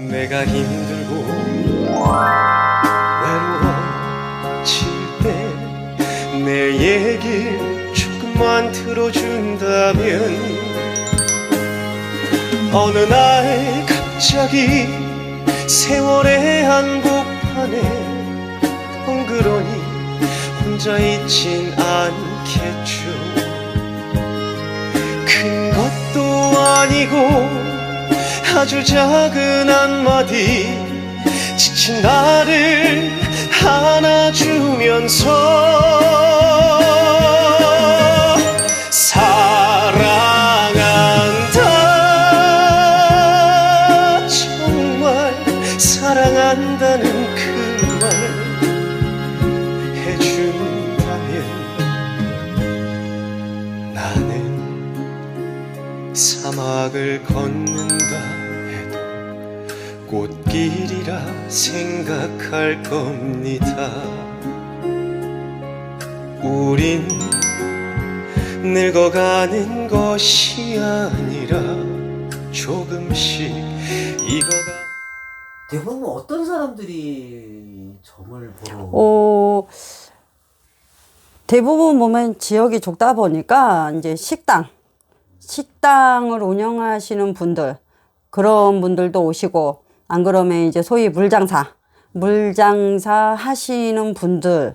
내가 힘들고 외로워질 때 내 얘길 조금만 들어준다면 어느 날 갑자기 세월의 한복판에 덩그러니 혼자 있진 않겠죠. 큰 것도 아니고 아주 작은 한마디 지친 나를 안아주면서 사랑한다, 정말 사랑한다는 그 말 해준다면 나는 사막을 걷는다 해도 꽃길이라 생각할 겁니다. 우린 늙어가는 것이 아니라 조금씩 익어가. 대부분 어떤 사람들이 점을 보러? 대부분 보면 지역이 좁다 보니까 이제 식당을 운영하시는 분들, 그런 분들도 오시고, 안 그러면 이제 소위 물장사 하시는 분들이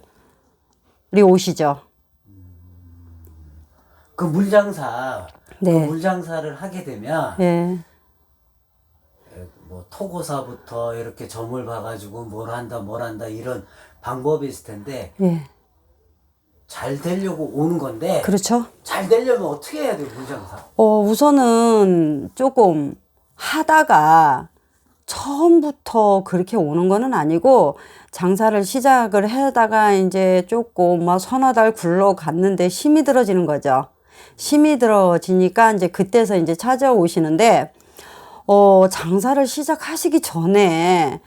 오시죠. 그 물장사, 네. 그 물장사를 하게 되면 예. 뭐 토고사부터 이렇게 점을 봐가지고 뭘 한다 이런 방법이 있을 텐데 예. 잘 되려고 오는 건데 그렇죠. 잘 되려면 어떻게 해야 돼요, 물장사? 우선은 조금 하다가 처음부터 그렇게 오는 거는 아니고, 장사를 시작을 하다가 이제 조금 막 서너 달 굴러갔는데 힘이 들어지는 거죠. 힘이 들어지니까 이제 그때서 이제 찾아오시는데, 장사를 시작하시기 전에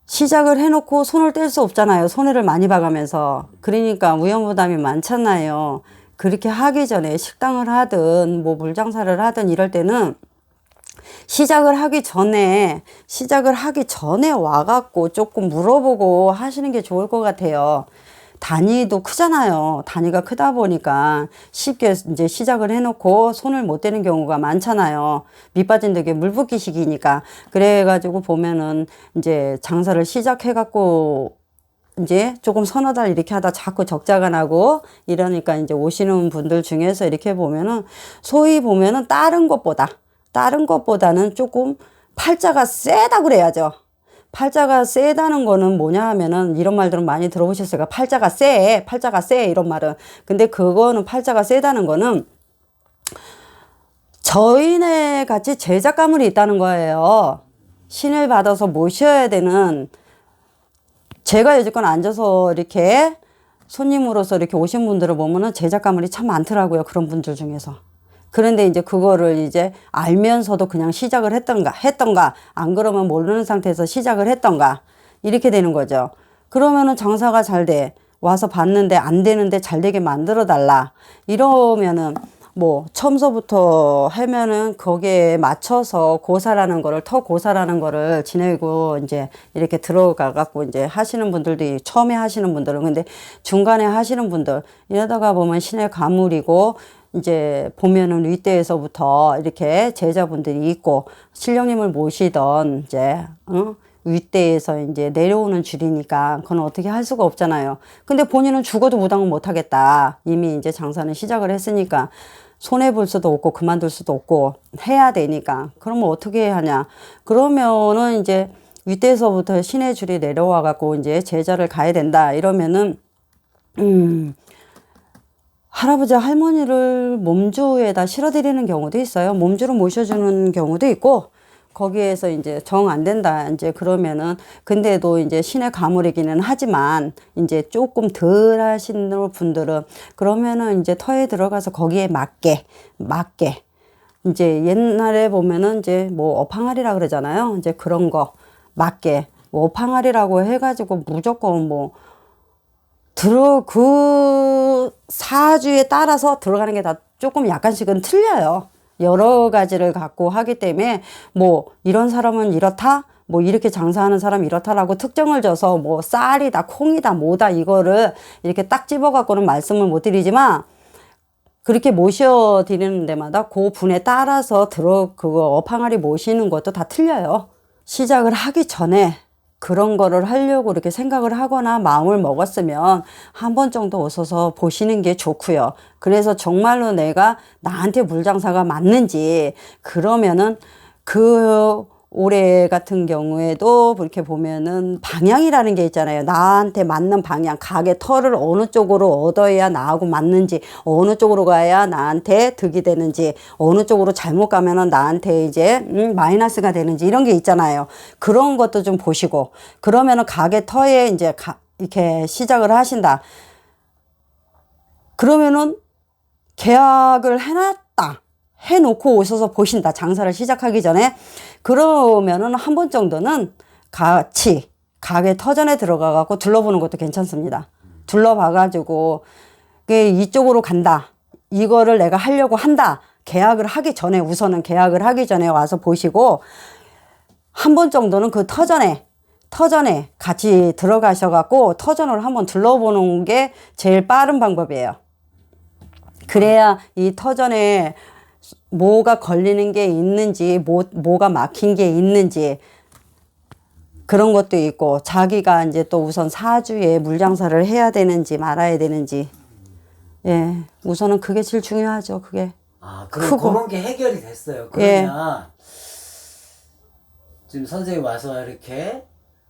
시작을 해놓고 손을 뗄 수 없잖아요. 손해를 많이 봐가면서. 그러니까 위험부담이 많잖아요. 그렇게 하기 전에 식당을 하든 뭐 물장사를 하든 이럴 때는 시작을 하기 전에 와갖고 조금 물어보고 하시는 게 좋을 것 같아요. 단위도 크잖아요. 단위가 크다 보니까 쉽게 이제 시작을 해놓고 손을 못 대는 경우가 많잖아요. 밑빠진 덕에 물 붓기 시기니까. 그래가지고 보면은 이제 장사를 시작해갖고 이제 조금 서너 달 이렇게 하다 자꾸 적자가 나고 이러니까 이제 오시는 분들 중에서 이렇게 보면은 소위 보면은 다른 것보다는 조금 팔자가 세다 그래야죠. 팔자가 세다는 거는 뭐냐 하면은 이런 말들은 많이 들어보셨어요. 팔자가 세 이런 말은. 근데 그거는 팔자가 세다는 거는 저희네 같이 제작 가물이 있다는 거예요. 신을 받아서 모셔야 되는, 제가 여지껏 앉아서 이렇게 손님으로서 이렇게 오신 분들을 보면은 제작 가물이 참 많더라고요. 그런 분들 중에서. 그런데 이제 그거를 이제 알면서도 그냥 시작을 했던가, 안 그러면 모르는 상태에서 시작을 했던가, 이렇게 되는 거죠. 그러면은 장사가 잘 돼. 와서 봤는데 안 되는데 잘 되게 만들어 달라. 이러면은 뭐 처음서부터 하면은 거기에 맞춰서 더 고사라는 거를 지내고 이제 이렇게 들어가 갖고 이제 하시는 분들도 처음에 하시는 분들은, 근데 중간에 하시는 분들 이러다가 보면 신의 가물이고, 이제 보면은 윗대에서부터 이렇게 제자분들이 있고 신령님을 모시던 이제 윗대에서 이제 내려오는 줄이니까 그건 어떻게 할 수가 없잖아요. 근데 본인은 죽어도 무당은 못 하겠다. 이미 이제 장사는 시작을 했으니까 손해 볼 수도 없고 그만둘 수도 없고 해야 되니까. 그러면 어떻게 하냐? 그러면은 이제 윗대에서부터 신의 줄이 내려와 갖고 이제 제자를 가야 된다. 이러면은 할아버지 할머니를 몸주에다 실어드리는 경우도 있어요. 몸주로 모셔주는 경우도 있고, 거기에서 이제 정 안 된다. 이제 그러면은, 근데도 이제 신의 가물이기는 하지만, 이제 조금 덜 하시는 분들은, 그러면은 이제 터에 들어가서 거기에 맞게, 이제 옛날에 보면은 이제 뭐 어팡아리라 그러잖아요. 이제 그런 거 맞게, 뭐 어팡아리라고 해가지고 무조건 뭐, 그 사주에 따라서 들어가는 게 다 조금 약간씩은 틀려요. 여러 가지를 갖고 하기 때문에 뭐 이런 사람은 이렇다, 뭐 이렇게 장사하는 사람이 이렇다라고 특정을 줘서 뭐 쌀이다, 콩이다, 뭐다 이거를 이렇게 딱 집어갖고는 말씀을 못 드리지만 그렇게 모셔드리는 데마다 그 분에 따라서 그거 업항아리 모시는 것도 다 틀려요. 시작을 하기 전에 그런 거를 하려고 이렇게 생각을 하거나 마음을 먹었으면 한 번 정도 오셔서 보시는 게 좋고요. 그래서 정말로 내가 나한테 물장사가 맞는지, 그러면은 올해 같은 경우에도 이렇게 보면은 방향이라는 게 있잖아요. 나한테 맞는 방향, 가게 터를 어느 쪽으로 얻어야 나하고 맞는지, 어느 쪽으로 가야 나한테 득이 되는지, 어느 쪽으로 잘못 가면은 나한테 이제 마이너스가 되는지, 이런 게 있잖아요. 그런 것도 좀 보시고, 그러면은 가게 터에 이제 이렇게 시작을 하신다. 그러면은 계약을 해놓고 오셔서 보신다. 장사를 시작하기 전에. 그러면은 한 번 정도는 같이 가게 터전에 들어가갖고 둘러보는 것도 괜찮습니다. 둘러봐가지고 이쪽으로 간다, 이거를 내가 하려고 한다, 계약을 하기 전에, 우선은 계약을 하기 전에 와서 보시고 한 번 정도는 그 터전에 같이 들어가셔갖고 터전을 한번 둘러보는 게 제일 빠른 방법이에요. 그래야 이 터전에 뭐가 걸리는 게 있는지, 뭐가 막힌 게 있는지, 그런 것도 있고, 자기가 이제 또 우선 사주에 물장사를 해야 되는지 말아야 되는지, 예, 우선은 그게 제일 중요하죠. 그게. 그럼 그런 게 해결이 됐어요. 그러면 지금 선생님 와서 이렇게,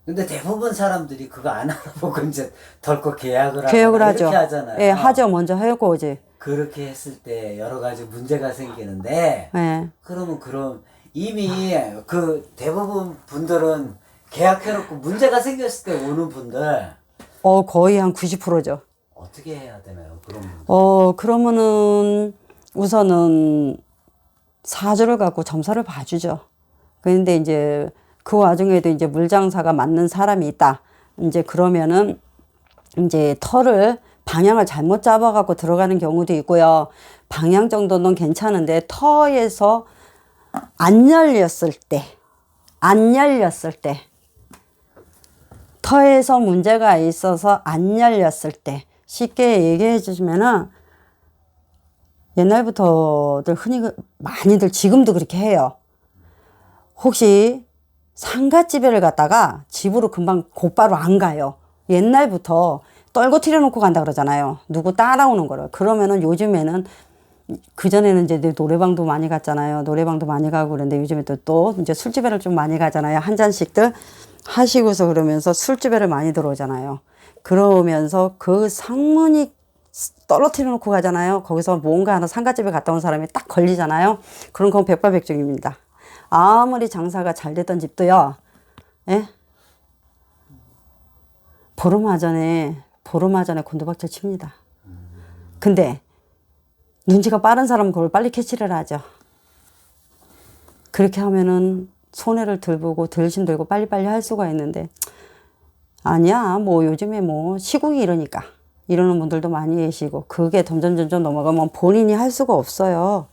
근데 대부분 사람들이 그거 안 알아보고 이제 덜컥 계약을 하죠. 이렇게 하잖아요. 예, 하죠. 먼저 하고 오지. 그렇게 했을 때 여러 가지 문제가 생기는데, 그럼 이미 그 대부분 분들은 계약해놓고 문제가 생겼을 때 오는 분들 거의 한 90%죠. 어떻게 해야 되나요? 그런 분들. 그러면은 우선은 사주를 갖고 점사를 봐주죠. 그런데 이제 그 와중에도 이제 물장사가 맞는 사람이 있다. 이제 그러면은 이제 방향을 잘못 잡아갖고 들어가는 경우도 있고요. 방향 정도는 괜찮은데 터에서 안 열렸을 때, 터에서 문제가 있어서 안 열렸을 때, 쉽게 얘기해 주시면은 옛날부터들 흔히 많이들 지금도 그렇게 해요. 혹시 상가집에를 갔다가 집으로 금방 곧바로 안 가요. 옛날부터 떨고 튀려놓고 간다 그러잖아요. 누구 따라오는 거를. 그러면은 요즘에는, 그전에는 이제 노래방도 많이 갔잖아요. 노래방도 많이 가고 그런데 요즘에 또 이제 술집에를 좀 많이 가잖아요. 한 잔씩들 하시고서 그러면서 술집에를 많이 들어오잖아요. 그러면서 그 상문이 떨어뜨려 놓고 가잖아요. 거기서 뭔가 하나 상가집에 갔다 온 사람이 딱 걸리잖아요. 그런 건 백발백중입니다. 아무리 장사가 잘 됐던 집도요, 예? 보름하전에 곤두박질 칩니다. 근데 눈치가 빠른 사람은 그걸 빨리 캐치를 하죠. 그렇게 하면은 손해를 덜 보고 덜 힘들고 빨리빨리 할 수가 있는데, 아니야, 뭐 요즘에 뭐 시국이 이러니까 이러는 분들도 많이 계시고, 그게 점점 넘어가면 본인이 할 수가 없어요.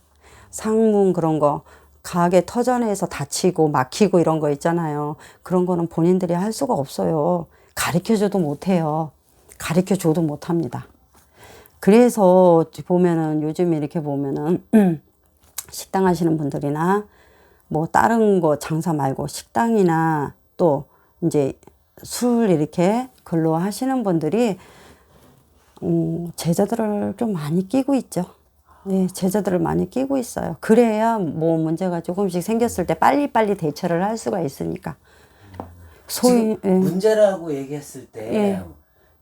상문 그런 거, 가게 터전에서 다치고 막히고 이런 거 있잖아요. 그런 거는 본인들이 할 수가 없어요. 가르쳐줘도 못해요. 가르쳐줘도 못합니다. 그래서 보면은 요즘 이렇게 보면은 식당 하시는 분들이나 뭐 다른 거 장사 말고 식당이나 또 이제 술 이렇게 근로 하시는 분들이 제자들을 좀 많이 끼고 있죠. 네, 제자들을 많이 끼고 있어요. 그래야 뭐 문제가 조금씩 생겼을 때 빨리빨리 대처를 할 수가 있으니까. 지금 문제라고 얘기했을 때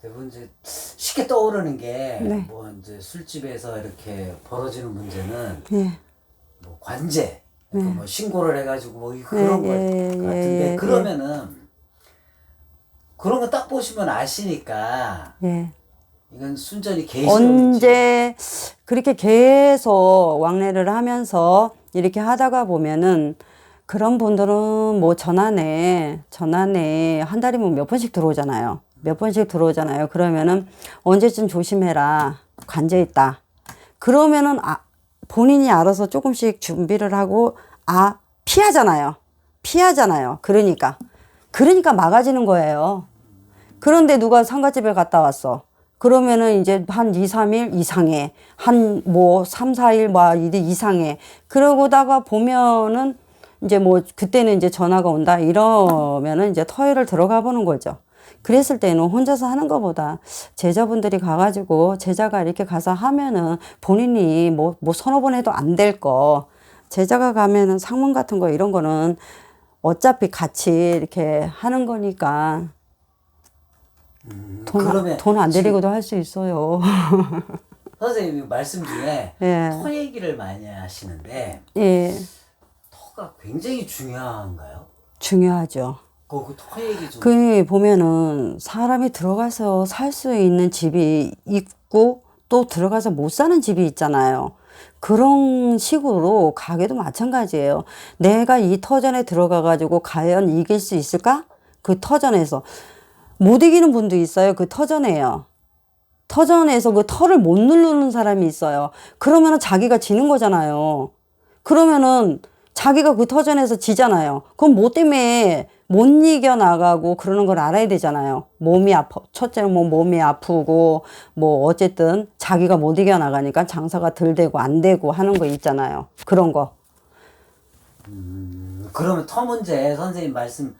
대부분 이제 쉽게 떠오르는 게 뭐 이제 술집에서 이렇게 벌어지는 문제는 뭐 관제, 그러니까 뭐 신고를 해가지고 뭐 그런 것 같은데, 그러면은 그런 거 딱 보시면 아시니까 이건 순전히 계시는 언제 그렇게 계속 왕래를 하면서 이렇게 하다가 보면은 그런 분들은 뭐 전환에 한 달이면 몇 번씩 들어오잖아요. 그러면은 언제쯤 조심해라, 관제 있다. 그러면은 본인이 알아서 조금씩 준비를 하고 피하잖아요. 그러니까 막아지는 거예요. 그런데 누가 상가집에 갔다 왔어. 그러면은 이제 한 2, 3일 이상해. 한 뭐 3, 4일 뭐 이상해. 그러고다가 보면은 이제 뭐 그때는 이제 전화가 온다 이러면은 이제 터회를 들어가 보는 거죠. 그랬을 때는 혼자서 하는 것보다 제자분들이 가가지고 제자가 이렇게 가서 하면은 본인이 뭐 서너 번 해도 안 될 거. 제자가 가면은 상문 같은 거 이런 거는 어차피 같이 이렇게 하는 거니까 돈 안 들이고도 할 수 있어요. 선생님이 말씀 중에 예. 터 얘기를 많이 하시는데 예. 터가 굉장히 중요한가요? 중요하죠. 그 터 얘기 좀. 그 보면은 사람이 들어가서 살 수 있는 집이 있고 또 들어가서 못 사는 집이 있잖아요. 그런 식으로 가게도 마찬가지예요. 내가 이 터전에 들어가 가지고 과연 이길 수 있을까? 그 터전에서 못 이기는 분도 있어요. 그 터전에요. 터전에서 그 터를 못 누르는 사람이 있어요. 그러면은 자기가 지는 거잖아요. 그러면은 자기가 그 터전에서 지잖아요. 그럼 뭐 때문에 못 이겨 나가고 그러는 걸 알아야 되잖아요. 첫째는 뭐 몸이 아프고 뭐 어쨌든 자기가 못 이겨 나가니까 장사가 덜 되고 안 되고 하는 거 있잖아요. 그런 거. 그러면 터 문제 선생님 말씀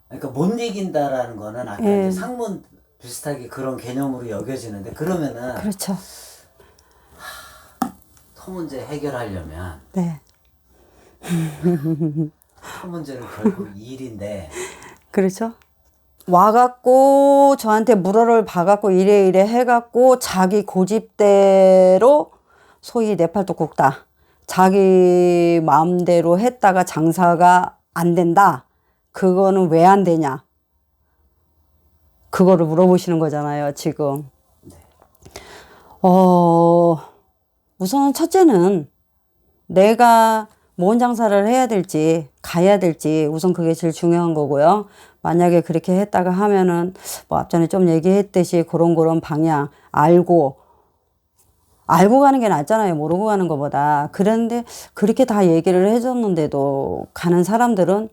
그러니까 못 이긴다라는 거는 아까 예. 이제 상문 비슷하게 그런 개념으로 여겨지는데 그러면은 그렇죠. 터 문제 해결하려면 네. 터 문제는 결국 일인데 그렇죠. 와갖고 저한테 물어를 봐갖고 이래 해갖고 자기 고집대로 소위 네팔도 굽다. 자기 마음대로 했다가 장사가 안 된다. 그거는 왜 안 되냐. 그거를 물어보시는 거잖아요, 지금. 우선 첫째는 내가 뭔 장사를 해야 될지 가야 될지 우선 그게 제일 중요한 거고요. 만약에 그렇게 했다가 하면은 뭐 앞전에 좀 얘기했듯이 그런 방향 알고 가는 게 낫잖아요. 모르고 가는 것보다. 그런데 그렇게 다 얘기를 해줬는데도 가는 사람들은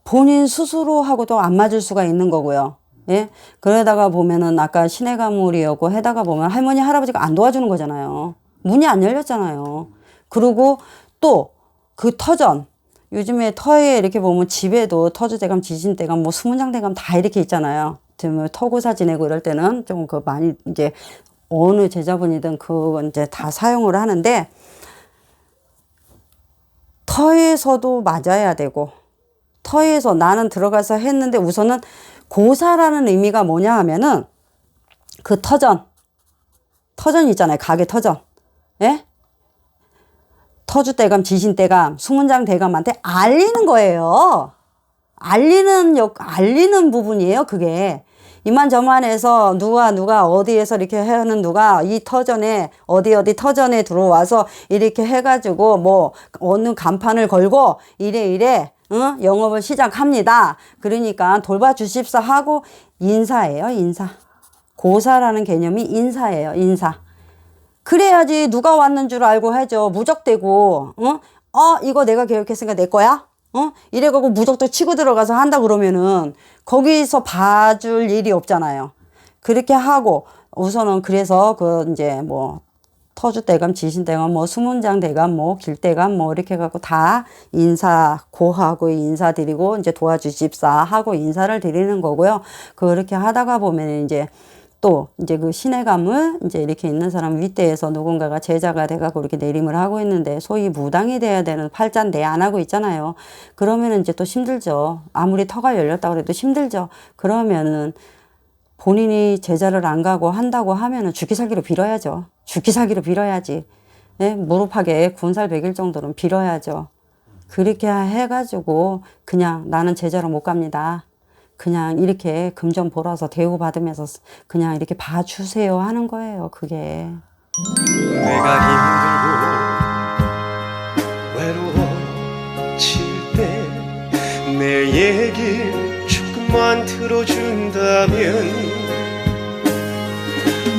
본인 스스로 하고도 안 맞을 수가 있는 거고요. 예? 그러다가 보면은 아까 신의 가물이었고 해다가 보면 할머니 할아버지가 안 도와주는 거잖아요. 문이 안 열렸잖아요. 그리고 또 그 터전 요즘에 터에 이렇게 보면 집에도 터주대감 지진대감 뭐 수문장대감 다 이렇게 있잖아요. 터고사 지내고 이럴 때는 좀 그 많이 이제 어느 제자분이든 그거 이제 다 사용을 하는데 터에서도 맞아야 되고 터에서 나는 들어가서 했는데 우선은 고사라는 의미가 뭐냐 하면은 그 터전 있잖아요. 가게 터전. 예? 터주대감, 지신대감, 수문장대감한테 알리는 거예요. 알리는 부분이에요, 그게. 이만저만해서 누가 어디에서 이렇게 하는 누가 이 터전에 어디 터전에 들어와서 이렇게 해가지고 뭐 어느 간판을 걸고 이래 영업을 시작합니다. 그러니까 돌봐주십사 하고 인사예요, 인사. 고사라는 개념이 인사예요, 인사. 그래야지 누가 왔는 줄 알고 하죠. 무적대고 이거 내가 계획했으니까 내 거야? 이래가고 무적도 치고 들어가서 한다 그러면은 거기서 봐줄 일이 없잖아요. 그렇게 하고 우선은 그래서 그 이제 뭐 터주대감, 지신대감, 뭐 수문장대감, 뭐 길대감 뭐 이렇게 해갖고 다 고하고 인사드리고 이제 도와주십사 하고 인사를 드리는 거고요. 그렇게 하다가 보면 이제 또 이제 그 신의 감을 이제 이렇게 있는 사람 윗대에서 누군가가 제자가 돼가고 이렇게 내림을 하고 있는데 소위 무당이 돼야 되는 팔자인데 안 하고 있잖아요. 그러면은 이제 또 힘들죠. 아무리 터가 열렸다고 해도 힘들죠. 그러면은 본인이 제자를 안 가고 한다고 하면은 죽기 살기로 빌어야죠. 죽기 살기로 빌어야지. 예? 무릎하게 군살 100일 정도는 빌어야죠. 그렇게 해가지고 그냥 나는 제자로 못 갑니다. 그냥 이렇게 금전 벌어서 대우받으면서 그냥 이렇게 봐주세요 하는 거예요, 그게. 내가 힘들고 외로워질 때 내 얘길 조금만 들어준다면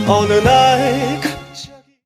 어느 날